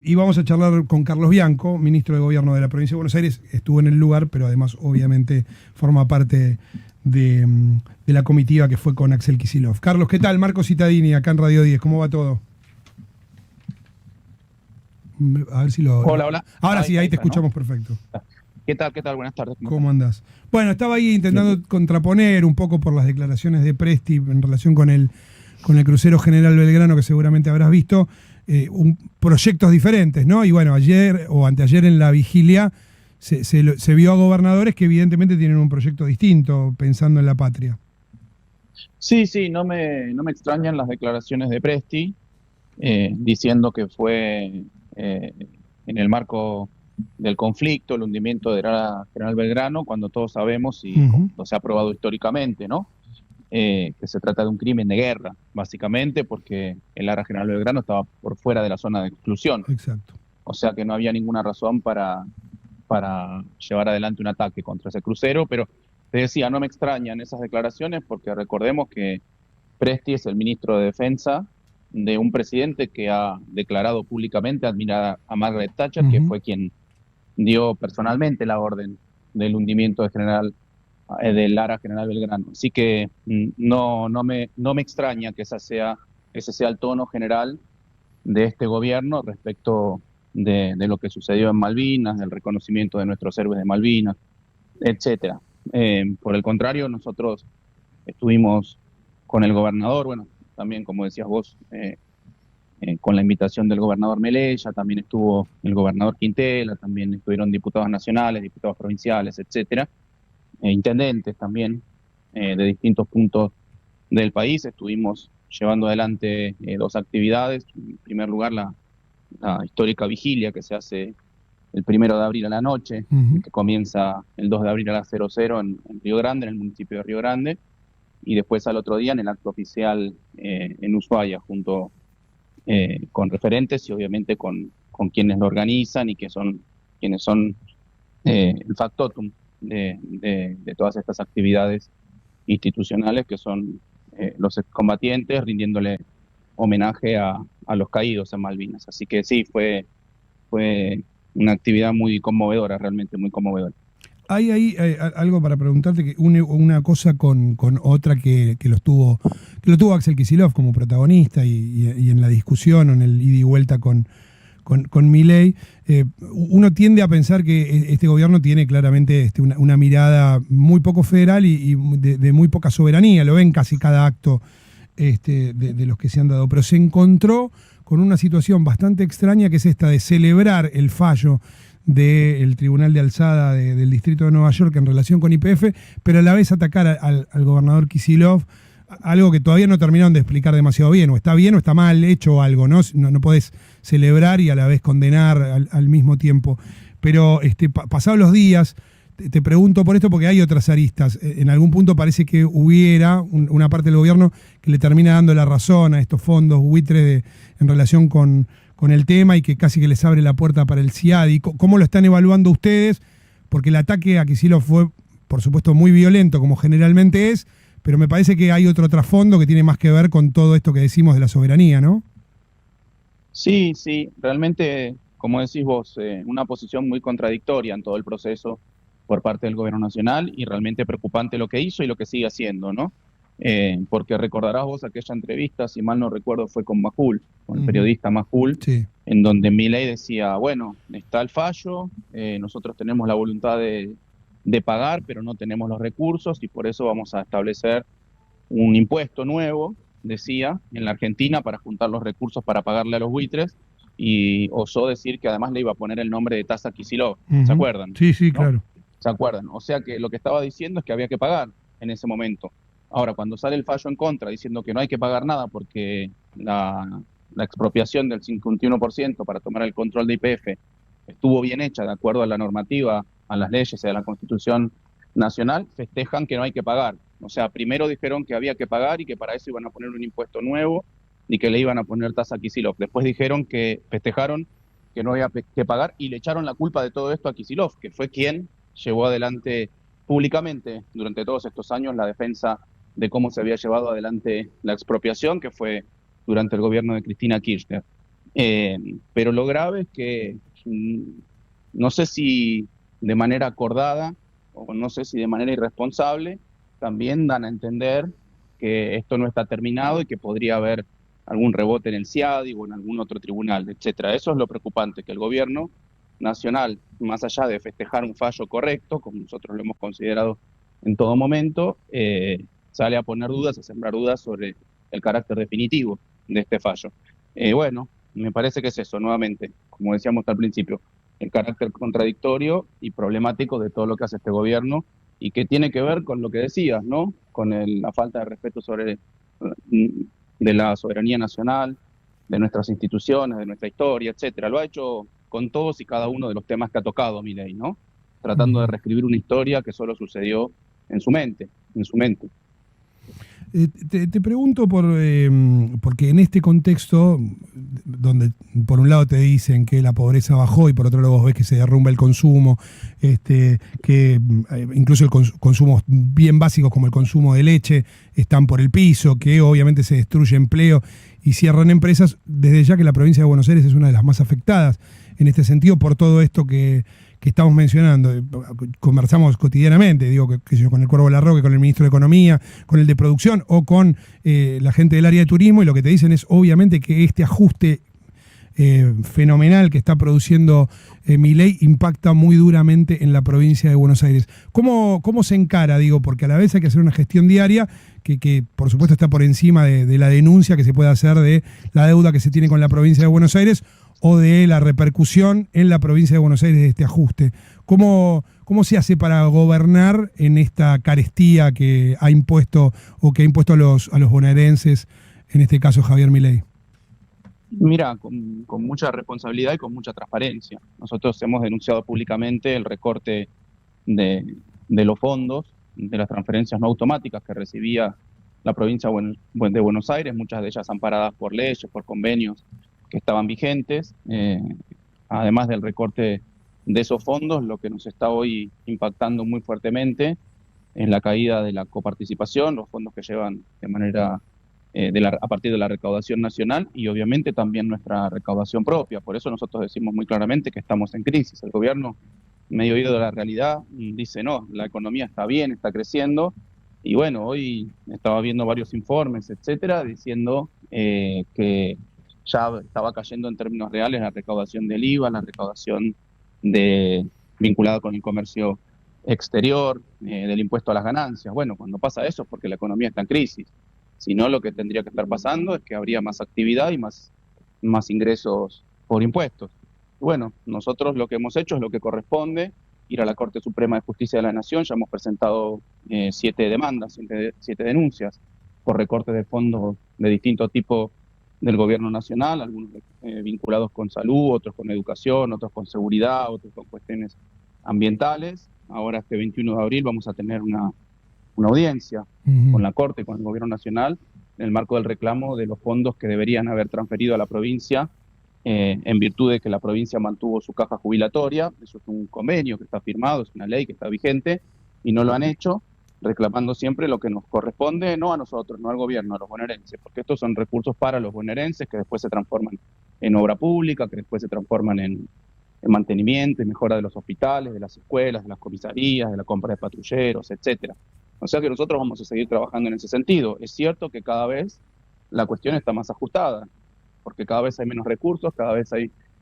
Y vamos a charlar con Carlos Bianco, ministro de Gobierno de la Provincia de Buenos Aires. Estuvo en el lugar, pero además obviamente forma parte de la comitiva que fue con Axel Kicillof. Carlos, ¿qué tal? Marco Cittadini, acá en Radio 10. ¿Cómo va todo? A ver si Hola, hola. Ahora sí, ahí Ahí te está, ¿no? escuchamos perfecto. ¿Qué tal? ¿Qué tal? Buenas tardes. ¿Cómo estás? ¿Cómo andás? Bueno, estaba ahí Bien, intentando bien. contraponer un poco por las declaraciones de Presti en relación con el crucero General Belgrano, que seguramente habrás visto, proyectos diferentes, ¿no? Y bueno, ayer o anteayer en la vigilia se vio a gobernadores que evidentemente tienen un proyecto distinto pensando en la patria. Sí, sí, no me extrañan las declaraciones de Presti, diciendo que fue eh, en el marco del conflicto, el hundimiento de la General Belgrano, cuando todos sabemos y Ujú. como se ha probado históricamente, ¿no? Que se trata de un crimen de guerra, básicamente, porque el ARA General Belgrano estaba por fuera de la zona de exclusión, Exacto. o sea que no había ninguna razón para llevar adelante un ataque contra ese crucero, pero te decía, no me extrañan esas declaraciones porque recordemos que Presti es el ministro de Defensa de un presidente que ha declarado públicamente admirar a Margaret Thatcher, que Ujú. fue quien dio personalmente la orden del hundimiento del ARA General Belgrano. Así que no me extraña que ese sea el tono general de este gobierno respecto de lo que sucedió en Malvinas, del reconocimiento de nuestros héroes de Malvinas, etcétera. Por el contrario, nosotros estuvimos con el gobernador, bueno, también como decías vos, con la invitación del gobernador Melella, también estuvo el gobernador Quintela, también estuvieron diputados nacionales, diputados provinciales, etcétera, intendentes también de distintos puntos del país. Estuvimos llevando adelante dos actividades. En primer lugar, la histórica vigilia que se hace el 1 de abril a la noche, Ujú. que comienza el 2 de abril a las 00 en Río Grande, en el municipio de Río Grande, y después al otro día en el acto oficial en Ushuaia, junto con referentes y obviamente con quienes lo organizan y que son quienes son el factotum de todas estas actividades institucionales, que son los excombatientes rindiéndole homenaje a los caídos en Malvinas. Así que sí, fue una actividad muy conmovedora, realmente muy conmovedora. Hay ahí algo para preguntarte que une una cosa con otra que lo tuvo Axel Kicillof como protagonista y en la discusión o en el ida y vuelta con Milei. Uno tiende a pensar que este gobierno tiene claramente una mirada muy poco federal y de muy poca soberanía, lo ven casi cada acto de los que se han dado, pero se encontró con una situación bastante extraña que es esta de celebrar el fallo del Tribunal de Alzada del Distrito de Nueva York en relación con YPF, pero a la vez atacar al gobernador Kicillof, algo que todavía no terminaron de explicar demasiado bien, o está mal hecho algo, ¿no? No podés celebrar y a la vez condenar al mismo tiempo. Pero pasados los días, te pregunto por esto porque hay otras aristas. En algún punto parece que hubiera una parte del gobierno que le termina dando la razón a estos fondos buitres en relación con el tema y que casi que les abre la puerta para el CIADI. ¿Cómo lo están evaluando ustedes? Porque el ataque a Kicillof fue, por supuesto, muy violento, como generalmente es, pero me parece que hay otro trasfondo que tiene más que ver con todo esto que decimos de la soberanía, ¿no? Sí, sí, realmente, como decís vos, una posición muy contradictoria en todo el proceso por parte del gobierno nacional y realmente preocupante lo que hizo y lo que sigue haciendo, ¿no? Porque recordarás vos aquella entrevista, si mal no recuerdo, fue con Majul, con el Ujú. periodista Majul, Sí. en donde Milei decía, bueno, está el fallo, nosotros tenemos la voluntad de pagar, pero no tenemos los recursos y por eso vamos a establecer un impuesto nuevo, decía, en la Argentina para juntar los recursos para pagarle a los buitres y osó decir que además le iba a poner el nombre de tasa Kicillof, ¿se Ujú. acuerdan? Sí, sí, ¿No? claro. ¿Se acuerdan? O sea que lo que estaba diciendo es que había que pagar en ese momento. Ahora, cuando sale el fallo en contra diciendo que no hay que pagar nada porque la expropiación del 51% para tomar el control de YPF estuvo bien hecha de acuerdo a la normativa, a las leyes y a la Constitución nacional, festejan que no hay que pagar. O sea, primero dijeron que había que pagar y que para eso iban a poner un impuesto nuevo y que le iban a poner tasa a Kicillof. Después dijeron que festejaron que no había que pagar y le echaron la culpa de todo esto a Kicillof, que fue quien llevó adelante públicamente durante todos estos años la defensa de cómo se había llevado adelante la expropiación, que fue durante el gobierno de Cristina Kirchner. Pero lo grave es que no sé si de manera acordada o no sé si de manera irresponsable también dan a entender que esto no está terminado y que podría haber algún rebote en el CIADI o en algún otro tribunal, etcétera. Eso es lo preocupante, que el gobierno nacional, más allá de festejar un fallo correcto, como nosotros lo hemos considerado en todo momento, sale a poner dudas, a sembrar dudas sobre el carácter definitivo de este fallo. Bueno, me parece que es eso, nuevamente, como decíamos al principio, el carácter contradictorio y problemático de todo lo que hace este gobierno y que tiene que ver con lo que decías, ¿no? Con la falta de respeto de la soberanía nacional, de nuestras instituciones, de nuestra historia, etcétera. Lo ha hecho con todos y cada uno de los temas que ha tocado Milei, ¿no? Tratando de reescribir una historia que solo sucedió en su mente, en su mente. Te pregunto porque en este contexto, donde por un lado te dicen que la pobreza bajó y por otro lado vos ves que se derrumba el consumo, que incluso consumos bien básicos como el consumo de leche están por el piso, que obviamente se destruye empleo y cierran empresas, desde ya que la provincia de Buenos Aires es una de las más afectadas en este sentido por todo esto que estamos mencionando. Conversamos cotidianamente, digo, que yo con el Cuervo Larroque, con el ministro de Economía, con el de Producción o con la gente del área de turismo, y lo que te dicen es obviamente que este ajuste fenomenal que está produciendo Milei impacta muy duramente en la provincia de Buenos Aires. ¿Cómo se encara? Digo, porque a la vez hay que hacer una gestión diaria que por supuesto está por encima de la denuncia que se puede hacer de la deuda que se tiene con la provincia de Buenos Aires o de la repercusión en la provincia de Buenos Aires de este ajuste. ¿Cómo se hace para gobernar en esta carestía que ha impuesto o que ha impuesto a los bonaerenses, en este caso Javier Milei? Mira, con mucha responsabilidad y con mucha transparencia. Nosotros hemos denunciado públicamente el recorte de los fondos, de las transferencias no automáticas que recibía la provincia de Buenos Aires, muchas de ellas amparadas por leyes, por convenios que estaban vigentes. Además del recorte de esos fondos, lo que nos está hoy impactando muy fuertemente es la caída de la coparticipación, los fondos que llevan de manera a partir de la recaudación nacional y obviamente también nuestra recaudación propia. Por eso nosotros decimos muy claramente que estamos en crisis. El gobierno, medio oído de la realidad, dice no, la economía está bien, está creciendo. Y bueno, hoy estaba viendo varios informes, etcétera, diciendo que ya estaba cayendo en términos reales la recaudación del IVA, la recaudación vinculada con el comercio exterior, del impuesto a las ganancias. Bueno, cuando pasa eso es porque la economía está en crisis. Si no, lo que tendría que estar pasando es que habría más actividad y más ingresos por impuestos. Bueno, nosotros lo que hemos hecho es lo que corresponde, ir a la Corte Suprema de Justicia de la Nación. Ya hemos presentado 7 demandas, 7 denuncias por recortes de fondos de distinto tipo del gobierno nacional, algunos vinculados con salud, otros con educación, otros con seguridad, otros con cuestiones ambientales. Ahora este 21 de abril vamos a tener una audiencia con la Corte, con el gobierno nacional, en el marco del reclamo de los fondos que deberían haber transferido a la provincia en virtud de que la provincia mantuvo su caja jubilatoria. Eso es un convenio que está firmado, es una ley que está vigente, y no lo han hecho, reclamando siempre lo que nos corresponde, no a nosotros, no al gobierno, a los bonaerenses, porque estos son recursos para los bonaerenses que después se transforman en obra pública, que después se transforman en mantenimiento y mejora de los hospitales, de las escuelas, de las comisarías, de la compra de patrulleros, etcétera. O sea que nosotros vamos a seguir trabajando en ese sentido. Es cierto que cada vez la cuestión está más ajustada, porque cada vez hay menos recursos, cada vez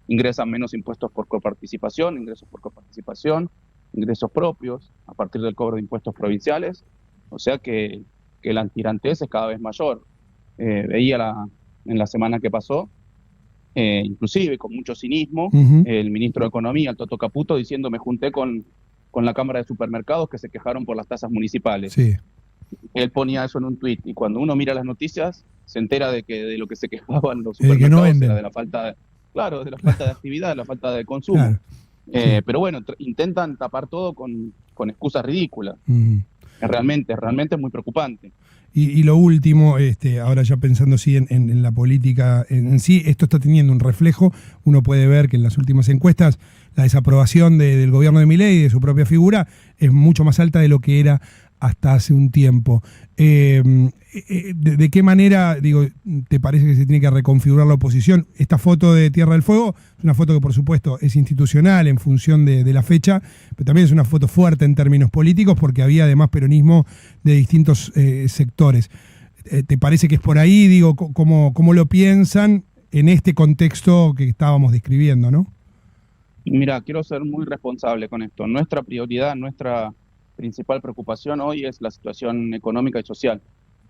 ingresan menos impuestos por coparticipación, ingresos por coparticipación, ingresos propios a partir del cobro de impuestos provinciales. O sea que la tirantez es cada vez mayor. Veía en la semana que pasó, inclusive con mucho cinismo, el ministro de Economía, el Toto Caputo, diciendo: me junté con la Cámara de Supermercados que se quejaron por las tasas municipales. Sí. Él ponía eso en un tuit y cuando uno mira las noticias se entera de lo que se quejaban los supermercados era de la falta de actividad, de la falta de consumo. Claro. Sí. Pero bueno, intentan tapar todo con excusas ridículas. Realmente es muy preocupante. Y lo último, ahora ya pensando sí en la política en sí, esto está teniendo un reflejo. Uno puede ver que en las últimas encuestas la desaprobación del gobierno de Milei y de su propia figura es mucho más alta de lo que era hasta hace un tiempo. ¿De qué manera, digo, te parece que se tiene que reconfigurar la oposición? Esta foto de Tierra del Fuego es una foto que, por supuesto, es institucional en función de la fecha, pero también es una foto fuerte en términos políticos porque había además peronismo de distintos sectores. ¿Te parece que es por ahí? Digo, ¿cómo lo piensan en este contexto que estábamos describiendo, no? Mira, quiero ser muy responsable con esto. Nuestra prioridad, nuestra principal preocupación hoy es la situación económica y social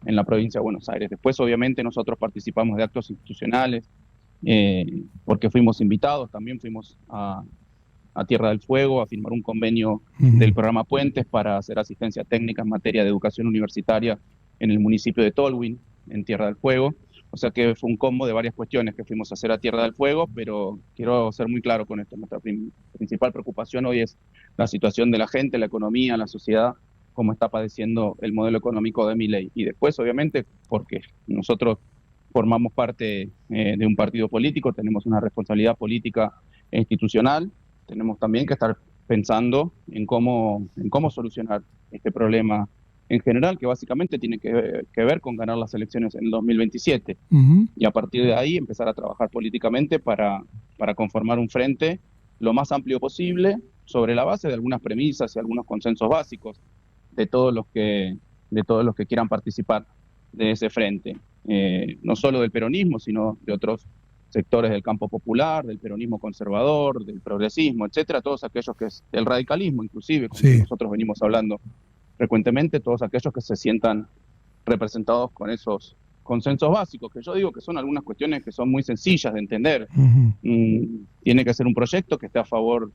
en la provincia de Buenos Aires. Después, obviamente, nosotros participamos de actos institucionales porque fuimos invitados, también fuimos a Tierra del Fuego a firmar un convenio del programa Puentes para hacer asistencia técnica en materia de educación universitaria en el municipio de Tolwyn, en Tierra del Fuego. O sea que fue un combo de varias cuestiones que fuimos a hacer a Tierra del Fuego, pero quiero ser muy claro con esto. Nuestra principal preocupación hoy es la situación de la gente, la economía, la sociedad, cómo está padeciendo el modelo económico de Milei. Y después, obviamente, porque nosotros formamos parte de un partido político, tenemos una responsabilidad política e institucional, tenemos también que estar pensando en cómo solucionar este problema en general, que básicamente tiene que ver con ganar las elecciones en el 2027. Y a partir de ahí empezar a trabajar políticamente para conformar un frente lo más amplio posible sobre la base de algunas premisas y algunos consensos básicos de todos los que quieran participar de ese frente. No solo del peronismo, sino de otros sectores del campo popular, del peronismo conservador, del progresismo, etcétera, todos aquellos que es del radicalismo, inclusive, como nosotros venimos hablando frecuentemente, todos aquellos que se sientan representados con esos consensos básicos, que yo digo que son algunas cuestiones que son muy sencillas de entender. Tiene que ser un proyecto que esté a favor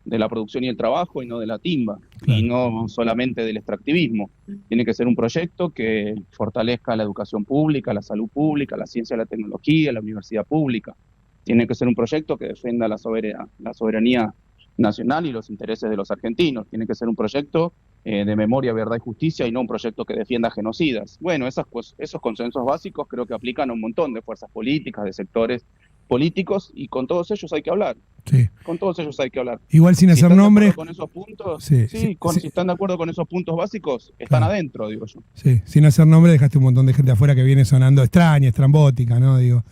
de la producción y el trabajo y no de la timba, y no solamente del extractivismo. Tiene que ser un proyecto que fortalezca la educación pública, la salud pública, la ciencia y la tecnología, la universidad pública. Tiene que ser un proyecto que defienda la soberanía nacional y los intereses de los argentinos. Tiene que ser un proyecto de memoria, verdad y justicia y no un proyecto que defienda genocidas. Bueno, esos consensos básicos creo que aplican a un montón de fuerzas políticas, de sectores políticos, y con todos ellos hay que hablar. Sí. Con todos ellos hay que hablar. Igual sin hacer nombres. Con esos puntos, si están de acuerdo con esos puntos básicos, están adentro, digo yo. Sí, sin hacer nombres dejaste un montón de gente afuera que viene sonando extraña, estrambótica, ¿no? Digo,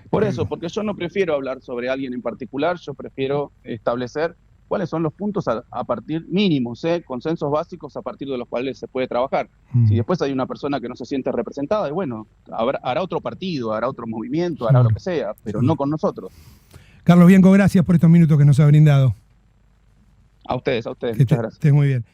Por eso, porque yo no prefiero hablar sobre alguien en particular, yo prefiero establecer cuáles son los puntos a partir mínimos, consensos básicos a partir de los cuales se puede trabajar. Si después hay una persona que no se siente representada, y bueno, hará otro partido, hará otro movimiento, hará lo que sea, pero no con nosotros. Carlos Bianco, gracias por estos minutos que nos ha brindado. A ustedes, Que muchas gracias. estés muy bien.